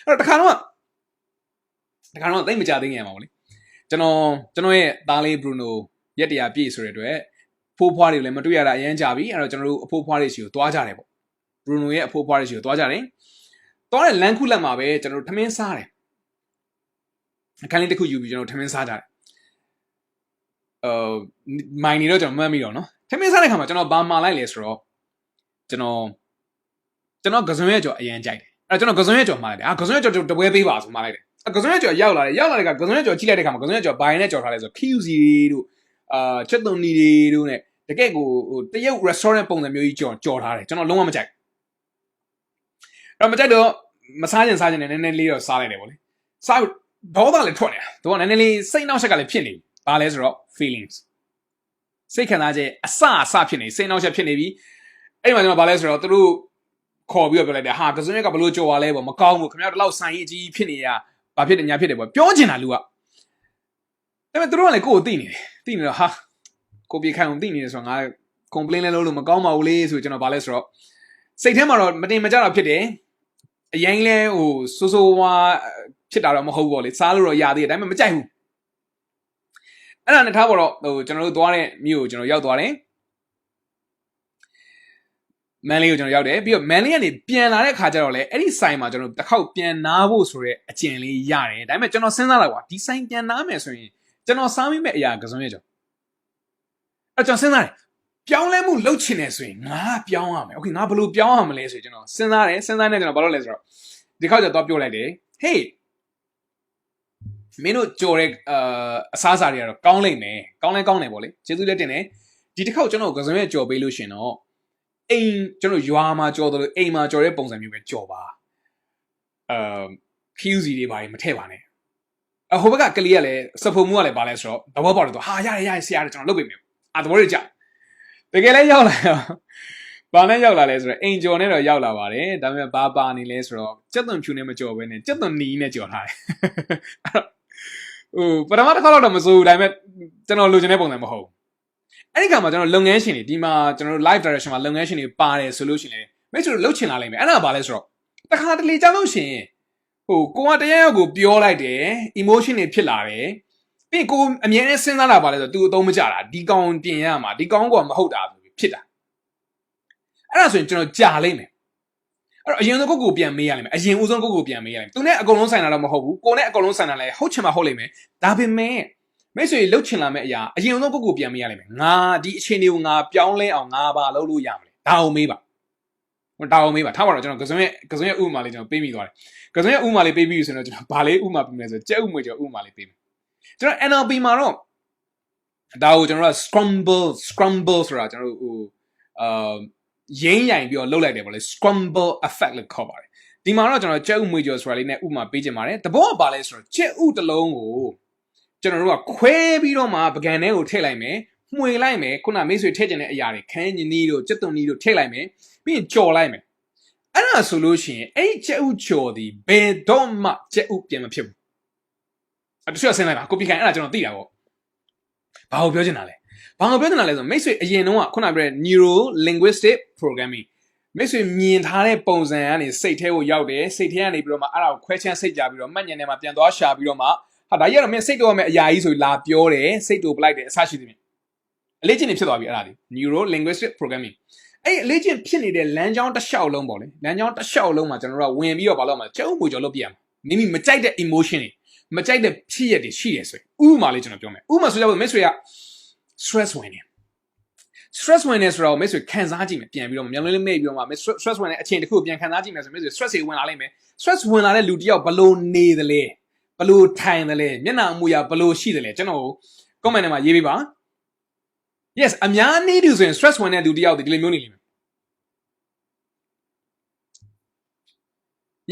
အဲ့တော့တခါတော့သိမကြသေးငယ်ပါဘူးလေကျွန်တော်ရဲ့သားလေး Bruno ရက်တရာပြည့်ဆိုတဲ့အတွက်ဖိုးဖွားတွေလည်းမတွေ့ရတာအရင်ကြာပြီအဲ့တော့ကျွန်တော်တို့အဖိုးဖွားတွေရှိကိုသွားကြတယ်ပေါ့ Bruno ရဲ့အဖိုးဖွားတွေရှိကိုသွားကြတယ်သွားတဲ့လမ်းခုလက်မှာပဲကျွန်တော်တို့ထမင်းစားတယ်အခန်းလေးတစ်ခုယူပြီးကျွန်တော်ထမင်းစားကြတယ်မိုင်းနေတော့ကျွန်တော်မှတ်မိတော့နော်ထမင်းစားတဲ့ခါမှာကျွန်တော်ဘာမှလိုက်လဲဆိုတော့ကျွန်တော်ကစုံရဲ့ကြော်အရင်ကြိုက်တယ်အဲ့တော့ကျွန်တော်ကစုံရဲ့ကြော်မှားလိုက်တယ်ကစုံရဲ့ကြော်တပွဲပေးပါဆိုမှားလိုက်တယ်ကစုံရဲ့ကြော်ရောက်လာတဲ့ကကစုံရဲ့ကြော်ကြည့်လိုက်တဲ့ခါမှာကစုံရဲ့ကြော်ဘိုင်နဲ့ကြော်ထားလဲဆို QC တို့ချက်သွန်နီတွေတို့ ਨੇ တကယ့်ကိုတရုတ် restaurant ပုံစံမျိုးကြီးကြော်ထားတယ်ကျွန်တော်လုံးဝမကြိုက်အဲ့မကြိုက်တော့မစားခြင်းနဲ့နည်းနည်းလေးတော့စားလိုက်တယ်ဗောလေစားဒေါသလည်းထွက်နေတာသူကနည်းနည်းလေးစိတ်နှောက်ယှက်ကလည်းဖြစ်နေပြီဘာလဲဆိုတော့ feelings စိတ်ခံစားချက်အစဖြစ်နေစိတ်နှောက်ယှက်ဖြစ်နေပြီအဲ့မှာကျွန်တော်ဘာလဲဆိုတော့သူတို့ခေါ်ပြီးတော့ပြောလိုက်တယ်ဟာကစုံရက်ကဘလို့ကြော်ပါလဲပေါ့မကောင်းဘူးခင်ဗျားတို့လောက်ဆိုင်ကြီးအကြီးဖြစ်နေရဘာဖြစ်တယ်ညာဖြစ်တယ်ပေါ့ပြောချင်တာလူကဒါပေမဲ့သူတို့ကလည်းကိုယ်ကိုသိနေတော့ဟာကိုပြေခိုင်အောင်သိနေတယ်ဆိုတော့ငါ complain လဲလို့မကောင်းပါဘူးလေဆိုကျွန်တော်ဘာလဲဆိုတော့စိတ်ထဲမှာတော့မတင်မကြတော့ဖြစ်တယ်အရင်လဲဟိုဆိုးဝါဖြစ်တာတော့မဟုတ်ဘူးပေါ့လေစားလို့တော့ရသေးတယ်ဒါပေမဲ့မကြိုက်ဘူးအဲ့ဒါနဲ့ထားပေါ်တော့ဟိုကျွန်တော်တို့သွားတဲ့မြို့ကိုကျွန်တော်ရောက်သွားတယ်မန်လေးကိုကျွန်တော်ရောက်တယ်ပြီးတော့မန်လေးကနေပြန်လာတဲ့ခါကျတော့လေအဲ့ဒီဆိုင်မှာကျွန်တော်တစ်ခေါက်ပြန်နားဖို့ဆိုရဲအကျင့်လေးရတယ်ဒါပေမဲ့ကျွန်တော်စဉ်းစားလိုက်ကွာဒီဆိုင်ပြန်နားမယ်ဆိုရင်ကျွန်တော်စားမိမဲ့အရာကစုံရကြောင်အဲ့ကျွန်တော်စဉ်းစားတယ်ပြောင်းလဲမှုလုပ်ချင်တယ်ဆိုရင်ငါပြောင်းရမယ်โอเคငါဘယ်လိုပြောင်းရမလဲဆိုရင်ကျွန်တော်စဉ်းစားနေကျွန်တော်ဘာလုပ်လဲဆိုတော့ဒီခေါက်ကျတော့ပြောလိုက်တယ် hey မင်းတို့ကြော်တဲ့အစားအစာတွေကတော့ကောင်းလိမ့်မယ်ကောင်းတယ်ပေါ့လေကျေးဇူးလက်တင်တယ်ဒီတစ်ခေါက်ကျွန်တော်ကစုံရကြော်ပေးလို့ရှင်တော့အိမ်ကျွန်တော်ရွာမှာကြော်တယ်လို့အိမ်မှာကြော်တဲ့ပုံစံမျိုးပဲကြော်ပါQC တွေဘာတွေမထည့်ပါနဲ့ဟိုဘက်ကကလေးကလည်းစဖုံမှုကလည်းဘာလဲဆိုတော့သဘောပေါက်တယ်ဆိုဟာရတယ်ဆရာကျွန်တော်လုပ်ပေးမယ်သဘောရကြတကယ်လည်းရောက်လာတော့ဘာနဲ့ရောက်လာလဲဆိုတော့အိမ်ကြော်နဲ့တော့ရောက်လာပါတယ်ဒါပေမဲ့ဘာပါနေလဲဆိုတော့ကြက်သွန်ဖြူနဲ့မကြော်ဘဲနဲ့ကြက်သွန်နီနဲ့ကြော်ထားတယ်ဟိုပထမတစ်ခါတော့မစိုးဘူးဒါပေမဲ့ကျွန်တော်လိုချင်တဲ့ပုံစံမဟုတ်ဘူးအဲ့ဒီခါမှာကျွန်တော်လုပ်ငန်းရှင်တွေဒီမှာကျွန်တော်တို့ live direction မှာလုပ်ငန်းရှင်တွေပါတယ်ဆိုလို့ရှိရင်မိတ်ဆွေတို့လှုပ်ချင်လာလိမ့်မယ်အဲ့ဒါဘာလဲဆိုတော့တစ်ခါတလေကြောက်လို့ရှိရင်ဟိုကိုကတရားရောက်ကိုပြောလိုက်တယ် emotion တွေဖြစ်လာတယ်ပြီးကိုအမြဲတမ်းစဉ်းစားတာပါလဲဆိုတော့ तू အသုံးမကျတာဒီကောင်ပြင်ရမှာဒီကောင်ကမဟုတ်တာဖြစ်တာအဲ့ဒါဆိုရင်ကျွန်တော်ကြာလိမ့်မယ်အဲ့တော့အရင်ဆုံးကိုပြန်မေးရလိမ့်မယ်အရင်ဦးဆုံးကိုပြန်မေးရလိမ့်မယ်သူနဲ့အကုန်လုံးဆိုင်တာတော့မဟုတ်ဘူးကိုနဲ့အကုန်လုံးဆိုင်တာလဲဟုတ်ချင်မှဟုတ်လိမ့်မယ်ဒါပေမဲ့မိတ်ဆွေလှုပ်ချင်လာမယ့်အရာအရင်ဆုံးကိုပြန်မေးရလိမ့်မယ်ငါဒီအခြေအနေကိုငါပြောင်းလဲအောင်ငါဘာလုပ်လို့ရမလဲဒါအောင်မေးပါထားပါတော့ကျွန်တော်ကစုံရဲ့ဥပမာလေးကျွန်တော်ပေးမိသွားတယ်ကစုံရဲ့ဥပမာလေးပေးပြီးဆိုတော့ကျွန်တော်ဘာလေးဥပမာပေးမလဲဆိုတော့ကြက်ဥမွေကျော်ဥပမာလေးပေးမယ်ကျွန်တော် NLP မှာတော့ဒါကိုကျွန်တော်က scramble ဆိုတာကျွန်တော်တို့ရင်းရိုင်ပြီးတော့လှုပ်လိုက်တယ်ပေါ့လေ scramble effect လို့ခေါ်ပါတယ်ဒီမှာတော့ကျွန်တော်ကြက်ဥမွေကျော်ဆိုတာလေးနဲ့ဥပမာပေးခြင်းပါတယ်တဘောကဘာလဲဆိုတော့ကြက်ဥတစ်လုံးကိုကျွန်တော်တို့ကခွဲပြီးတော့မှပကံထဲကိုထည့်လိုက်မယ်မှွေလိုက်မယ်ခုနမိတ်ဆွေထည့်ကျင်တဲ့အရာတွေခန်းညင်းနီးတို့ကြက်သွန်နီးတို့ထည့်လိုက်မယ်ပြီးရင်ကြော်လိုက်မယ်အဲ့ဒါဆိုလို့ရှိရင်အဲ့ဒီကြက်ဥကြော်ဒီဘယ်တော့မှကြက်ဥပြန်မဖြစ်ဘူးတချို့ဆင်းလိုက်ပါကိုပြခိုင်အဲ့ဒါကျွန်တော်သိတာပေါ့ဘာကိုပြောချင်တာလဲဆိုမိတ်ဆွေအရင်တော့ခုနပြောတဲ့ neuro linguistic programming မိတ်ဆွေမြင်ထားတဲ့ပုံစံကနေစိတ်ထဲကိုရောက်တယ်စိတ်ထဲကနေပြီးတော့မှအဲ့ဒါကိုခွဲချမ်းစိတ်ကြပြီးတော့မှတ်ဉာဏ်ထဲမှာပြန်သွားရှာပြီးတော့မှဟာဒါကြီးကတော့မင်းစိတ်တော့မဲ့အရာကြီးဆိုလာပြောတယ်စိတ်တူပလိုက်တယ်အဆရှိသဖြင့်အလေးကျင့်နေဖြစ်သွားပြီအဲ့ဒါဒီ neuro linguistic programming အဲ့အလေးကျင့်ဖြစ်နေတဲ့လမ်းကြောင်းတစ်လျှောက်လုံးပေါ့လေလမ်းကြောင်းတစ်လျှောက်လုံးမှာကျွန်တော်တို့ကဝင်ပြီးတော့ဘာလို့မှာကျုံမွေကျော်လုပ်ပြရမှာ မိမိမကြိုက်တဲ့ emotion တွေမကြိုက်တဲ့ဖြစ်ရတွေရှိရဆိုရင်ဥပမာလေးကျွန်တော်ပြောမယ်ဥပမာဆိုကြပါဦးမိတ်ဆွေက stress ဝင်နေ stress ဝင်နေဆိုတော့မိတ်ဆွေခံစားကြည့်မယ်ပြန်ပြီးတော့မျက်လုံးလေးမိတ်ပြီးတော့မှ stress ဝင်တဲ့အချိန်တစ်ခုပြန်ခံစားကြည့်မယ်ဆိုမိတ်ဆွေ stress တွေဝင်လာလိမ့်မယ် stress ဝင်လာတဲ့လူတစ်ယောက်ဘလို့နေသလဲဘလို့ထိုင်သလဲမျက်နှာအမူအရာဘလို့ရှိသလဲကျွန်တော် comment ထဲမှာရေးပေးပါ yes အများနည်းတူဆိုရင် stress ဝင်တဲ့လူတစ်ယောက်ဒီလိုမျိုးနေလိမ့်မယ်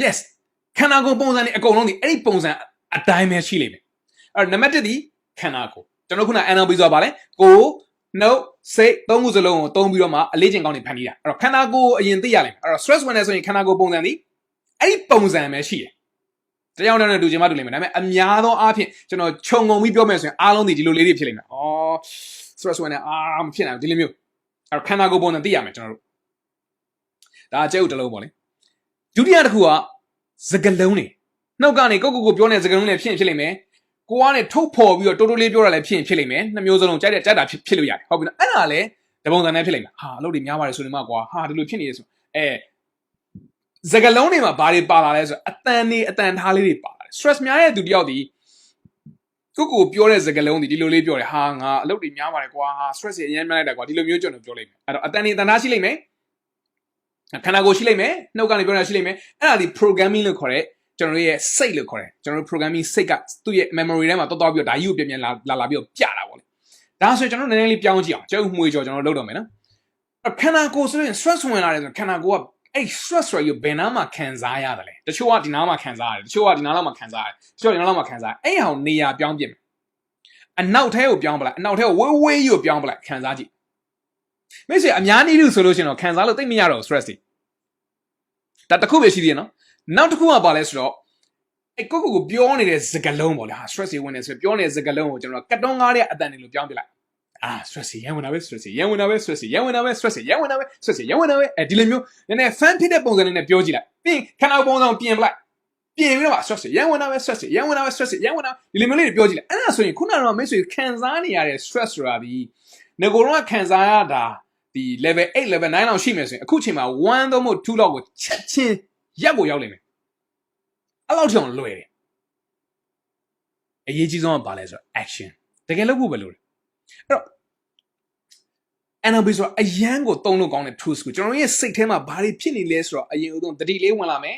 yes ခန္ဓာကိုယ်ပုံစံတွေအကုန်လုံးဒီအဲ့ဒီပုံစံအတိုင်းပဲရှိလိမ့်မယ်အဲ့နံပါတ်1ဒီခန္ဓာကိုယ်ကျွန်တော်ခုန NLP ဆိုတာဗာလဲကိုနှုတ်စိတ်သုံးခုစလုံးကိုသုံးပြီးတော့မှအလေးချိန်ကောင်းနေဖန်တီးတာအဲ့တော့ခန္ဓာကိုယ်အရင်သိရလိမ့်မယ်အဲ့တော့ stress ဝင်နေဆိုရင်ခန္ဓာကိုယ်ပုံစံဒီအဲ့ဒီပုံစံပဲရှိတယ်တရားနဲ့တူချင်မှတူလိမ့်မယ်ဒါပေမဲ့အများသောအားဖြင့်ကျွန်တော်ခြုံငုံပြီးပြောမယ်ဆိုရင်အားလုံးဒီလိုလေးတွေဖြစ်လိမ့်မယ်အော် stress ဝင်နေမဖြစ်နိုင်ဘူးဒီလိုမျိုးအဲ့တော့ခန္ဓာကိုယ်ပုံစံသိရမယ်ကျွန်တော်တို့ဒါအကျုပ်တစ်လုံးပေါ့လေဒုတိယတစ်ခုကစကလုံးတွေနှုတ်ကနေကိုပြောနေတဲ့စကလုံးတွေဖြစ်လိမ့်မယ်ကိုကနေထုတ်ဖော်ပြီးတော့တိုးတိုးလေးပြောတာလည်းဖြစ်လိမ့်မယ်နှစ်မျိုးစလုံးကြိုက်တဲ့ကြက်တာဖြစ်လို့ရတယ်ဟုတ်ပြီနော်အဲ့ဒါလည်းတပုံစံနဲ့ဖြစ်လိမ့်မယ်ဟာအလုပ်တွေများပါတယ်ဆိုနေမှာကွာဟာဒီလိုဖြစ်နေရဆိုစကလုံးတွေမှာဘာတွေပါလာလဲဆိုအတန်ထားလေးတွေပါလာတယ် stress များတဲ့သူတယောက်ဒီကိုပြောတဲ့စကလုံးဒီလိုလေးပြောတယ်ဟာငါအလုပ်တွေများပါတယ်ကွာဟာ stress တွေအရင်များလိုက်တာကွာဒီလိုမျိုးကျွန်တော်ပြောလိမ့်မယ်အဲ့တော့အတန်ထားရှိလိမ့်မယ်ခန္ဓာကိုယ်ရှိလိမ့်မယ်နှုတ်ကနေပြောနေတာရှိလိမ့်မယ်အဲ့ဒါဒီ programming လို့ခေါ်တဲ့ကျွန်တော်ရဲ့စိတ်လို့ခေါ်တယ်ကျွန်တော်တို့ programming စိတ်ကသူ့ရဲ့ memory ထဲမှာသွားပြီးတော့ဒါကြီးကိုပြန်လာပြီးတော့ပြတာပေါ့လေဒါဆိုရင်ကျွန်တော်နည်းနည်းလေးပြောင်းကြည့်အောင်ကျုပ်မှွေကြော်ကျွန်တော်လုပ်တော့မယ်နော်ခန္ဓာကိုယ်ဆိုရင် stress ဝင်လာတယ်ဆိုခန္ဓာကိုယ်ကအဲ့ stress ဆိုရင်ဘယ်နားမှာခံစားရတယ်လဲတချို့ကဒီနားမှာခံစားရတယ်တချို့ကဒီနားလောက်မှာခံစားရတယ်တချို့ကဒီနားလောက်မှာခံစားအဲ့ဟောင်နေရာပြောင်းပြမယ်အနောက်ထဲကိုပြောင်းပလိုက်အနောက်ထဲကိုဝေးကိုပြောင်းပလိုက်ခံစားကြည့်မိတ်ဆွေအများနည်းလို့ဆိုလို့ရှိရင်တော့ခံစားလို့သိမရတော့ stress တွေဒါတစ်ခုပဲရှိသေးတယ်နော်နောက်တစ်ခုကပါလဲဆိုတော့အဲ့ကိုပြောနေတဲ့စကားလုံးပေါ့လေဟာ stress တွေဝင်နေဆိုပြောနေတဲ့စကားလုံးကိုကျွန်တော်ကတ်တုံးကားတဲ့အတန်တွေလို့ပြောင်းပြလိုက်stress ရန်ဝင်တာပဲ stress ရန်ဝင်တာပဲ stress ရန်ဝင်တာပဲ stress ရန်ဝင်တာပဲ stress ရန်ဝင်တာပဲဒီလိုမျိုးနည်းနည်း fan ဖြစ်တဲ့ပုံစံနဲ့ပြောကြည့်လိုက်ပြီးခန္ဓာပုံစံပြင်ပလိုက်ပြင်ပြီးတော့ stress ရန်ဝင်တာပဲ stress ရန်ဝင်တာပဲ stress ရန်ဝင်တာဒီလိုမျိုးလေးပြောကြည့်လိုက်အဲ့ဒါဆိုရင်ခုနကတော့မိတ်ဆွေခံစားနေရတဲ့ stress ဆိုတာဒီငကိုတော့ခံစားရတာဒီ level 8 level 9လောက်ရှိမယ်ဆိုရင်အခုချိန်မှာ1 သို့မဟုတ်2လောက်ကိုချက်ချင်းရက်ကိုရောက်လိမ့်မယ်အဲ့လောက်တောင်လွယ်တယ်အရေးကြီးဆုံးကဘာလဲဆိုတော့ action တကယ်လုပ်ဖို့ပဲလို့အဲ့တော့ NLP ဆိုတော့အရန်ကိုသုံးလို့ကောင်းတဲ့ tools ကိုကျွန်တော်ရဲ့စိတ်ထဲမှာဘာတွေဖြစ်နေလဲဆိုတော့အရင်ဦးတတိလေးဝင်လာမယ်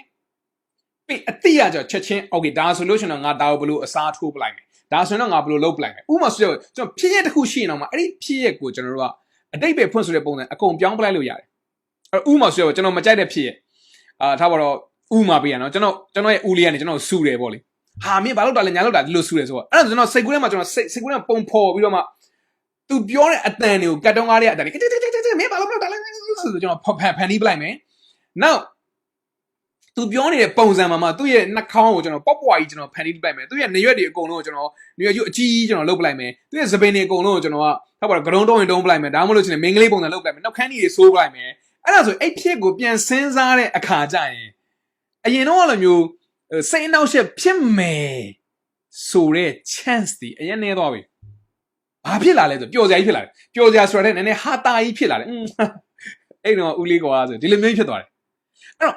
ပြီးအတိအကျချက်ချင်း okay ဒါဆိုလို့ရှိရင်တော့ငါဒါကိုဘယ်လိုအစားထိုးပလိုက်မယ်ဒါဆိုရင်တော့ငါဘယ်လိုလုပ်ပလိုက်မယ်ဥပမာဆိုတော့ကျွန်တော်ဖြစ်ရတစ်ခုရှိရင်တော့မှအဲ့ဒီဖြစ်ရကိုကျွန်တော်တို့ကအတိတ်ပဲဖွင့်ဆိုတဲ့ပုံစံအကုန်ပြောင်းပလိုက်လို့ရတယ်အဲ့ဥပမာဆိုတော့ကျွန်တော်မကြိုက်တဲ့ဖြစ်ရထားပါတော့ဥမာပေးရနော်ကျွန်တော်ရဲ့ဦးလေးကနေကျွန်တော်ဆူတယ်ပေါ့လေဟာမင်းဘာလို့တာလဲညာလို့တာဒီလိုဆူတယ်ဆိုတော့အဲ့ဒါကျွန်တော်စိတ်ကူးထဲမှာကျွန်တော်စိတ်ကူးထဲမှာပုံဖော်ပြီးတော့မှသူပြောတဲ့အတန်တွေကိုကတ်တုံးကားတဲ့အတန်တွေမင်းဘာလို့တာလဲဆိုတော့ကျွန်တော်ဖန်တီးပလိုက်မယ်နောက်သူပြောနေတဲ့ပုံစံမှာသူ့ရဲ့နှာခေါင်းကိုကျွန်တော်ပေါ့ပွားကြီးကျွန်တော်ဖန်တီးပလိုက်မယ်သူ့ရဲ့နေရွက်တွေအကုန်လုံးကိုကျွန်တော်နေရွက်ကြီးအကြီးကျွန်တော်လုပ်ပလိုက်မယ်သူ့ရဲ့စပင်းတွေအကုန်လုံးကိုကျွန်တော်ကဟုတ်ပါတော့ဂရုံးတုံးရင်တုံးပလိုက်မယ်ဒါမှမဟုတ်လို့ချင်းမင်းကလေးပုံစံလုပ်ပလိုက်မယ်နောက်ခန်းကြီးတွေဆိုးပလိုက်မယ်အဲ့ဒါဆိုအဲ့ဖြစ်ကိုပြန်စဉ်းစားတဲ့အခါကျရင်အရင်တော့လိုမျိုးစိတ်အနှောက်အယှက်ဖြစ်မယ်ဆိုတဲ့ chance ဒီအရင်နေသွားပြီဘာဖြစ်လာလဲဆိုပျော်စရာကြီးဖြစ်လာတယ်ပျော်စရာဆိုတဲ့နည်းနည်းဟာတာကြီးဖြစ်လာတယ်အဲ့တော့ဦးလေးကွာဆိုဒီလိုမျိုးဖြစ်သွားတယ်အဲ့တော့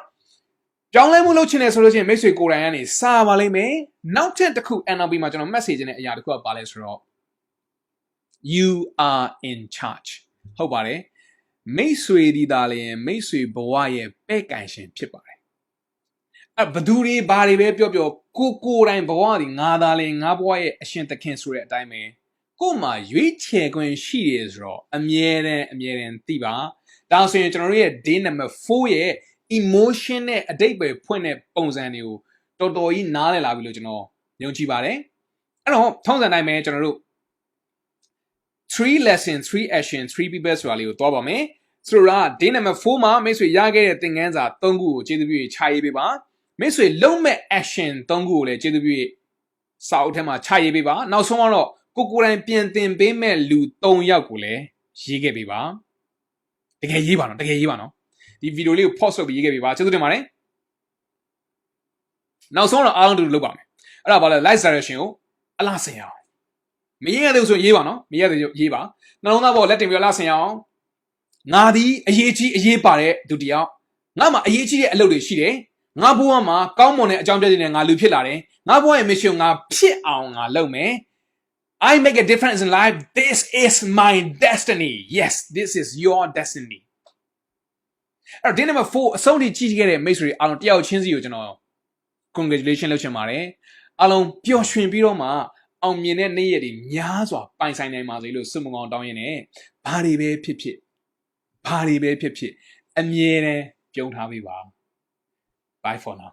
ကြောင်းလဲမှုလုပ်ချင်တယ်ဆိုလို့ရှိရင်မိတ်ဆွေကိုယ်တိုင်ကနေစာပါလိမ့်မယ်နောက်ထပ်တစ်ခု NLP မှာကျွန်တော် message နဲ့အရာတစ်ခုကပါလဲဆိုတော့ you are in charge ဟုတ်ပါတယ်မိတ်ဆွေဒီသားလည်းမိတ်ဆွေဘဝရဲ့ပဲ့ကန်ရှင်ဖြစ်ပါတယ်အဲ့ဘသူတွေဘာတွေပဲပြောကိုယ်တိုင်ဘဝဒီငါသားလည်းငါဘဝရဲ့အရှင်သခင်ဆိုတဲ့အတိုင်းပဲကို့မှာရွေးချယ်ခွင့်ရှိရဆိုတော့အမြဲတမ်းသိပါဒါဆိုရင်ကျွန်တော်တို့ရဲ့ day number 4ရဲ့ emotion နဲ့အတိတ်ပဲဖွင့်တဲ့ပုံစံတွေကိုတော်တော်ကြီးနားလည်လာပြီလို့ကျွန်တော်ယုံကြည်ပါတယ်အဲ့တော့ထုံးစံတိုင်းပဲကျွန်တော်တို့3 lesson 3 action 3 people ဆိုတာလေးကိုသွားပါမယ်ဆိုတော့ day number 4မှာမိတ်ဆွေရခဲ့တဲ့သင်ခန်းစာ3ခုကိုကျေးဇူးပြုခြာရေးပေးပါမိတ်ဆွေလုံးမဲ့ action 3ခုကိုလည်းကျေးဇူးပြုစာအုပ်ထဲမှာခြာရေးပေးပါနောက်ဆုံးကတော့ကိုယ်တိုင်ပြန်သင်ပေးမဲ့လူ3ယောက်ကိုလည်းရေးခဲ့ပေးပါတကယ်ရေးပါနော်ဒီဗီဒီယိုလေးကို pause လုပ်ပြီးရေးခဲ့ပေးပါကျေးဇူးတင်ပါတယ်နောက်ဆုံးတော့အားလုံးတူလုပ်ပါမယ်အဲ့ဒါဘာလဲ live selection ကိုအလားဆင်အောင်မရေးရသေးဘူးဆိုရေးပါနော်မရေးရသေးရေးပါနှလုံးသားပေါ်လက်တင်ပြီးအလားဆင်အောင်ငါဒီအရေးကြီးအရေးပါတဲ့သူတယောက်ငါမှာအရေးကြီးတဲ့အလုပ်တွေရှိတယ် ငါဘဝမှာကောင်းမွန်တဲ့အကြောင်းပြချက်နဲ့ငါလူဖြစ်လာတယ်ငါဘဝရဲ့ mission ငါဖြစ်အောင်ငါလုပ်မယ် I make a difference in life this is my destiny yes this is your destiny အဲ့တော့ဒီ number 4အဆုံးထိကြည့်ခဲ့တဲ့မိတ်ဆွေအားလုံးတယောက်ချင်းစီကိုကျွန်တော် congratulation လုပ်ချင်ပါတယ်အားလုံးပျော်ရွှင်ပြီးတော့မှအောင်မြင်တဲ့နေ့ရက်တွေများစွာပိုင်ဆိုင်နိုင်ပါစေလို့ဆုမွန်ကောင်းတောင်းရင်းနဲ့ဘာတွေပဲဖြစ်ဖြစ်အမြဲတမ်းပြုံးထားပေးပါ bye for now